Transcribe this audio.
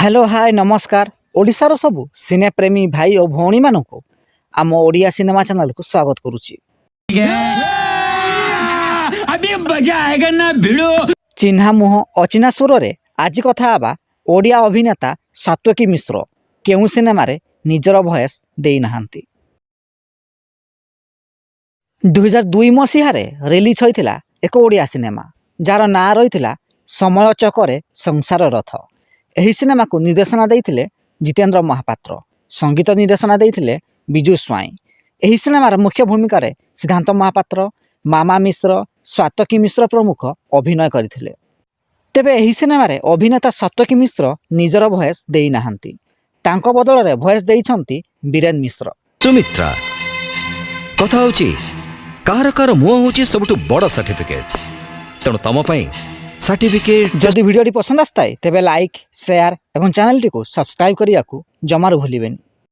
Hello hi नमस्कार ओडिशार सबु सिने प्रेमी भाई और भौणी मानक आम ओडिया सिनेमा चैनल को स्वागत करुच्ची। अभी मजा आएगा ना भिड़ो। चिन्हा मुह अचिन्हा सुर रे आज कथा आबा ओडिया अभिनेता सात्विकी मिश्र केउ सिनेमा रे निजर भयस देई नाहांती। 2002 मसीह रिलीज होइथिला एक ओडिया सिनेमा जार ना रही समय चकरे संसार रथ। एही सिनेमा को निर्देशना देइथिले जितेंद्र महापात्र, संगीत निर्देशना देइथिले बिजू स्वाई। एही सिनेमार मुख्य भूमिका रे सिद्धांत महापात्र, मामा मिश्र, सात्विकी मिश्र प्रमुख अभिनय करथिले। तेबे एही सिनेमा रे अभिनेता सात्विकी मिश्र निजर भयस देई नाहांती। तांको बदल रे भयस देइछंती बीरेन मिश्र। सुमित्रा कथा होची कार कार मुह होची सबटु बड़ सर्टिफिकेट तेणु तम पई सर्टिफिकेट। जदि वीडियो पसंद आस्ताए तेबे लाइक शेयर एवं चैनल टी को सब्सक्राइब करिया को जमार भूलिबेनी।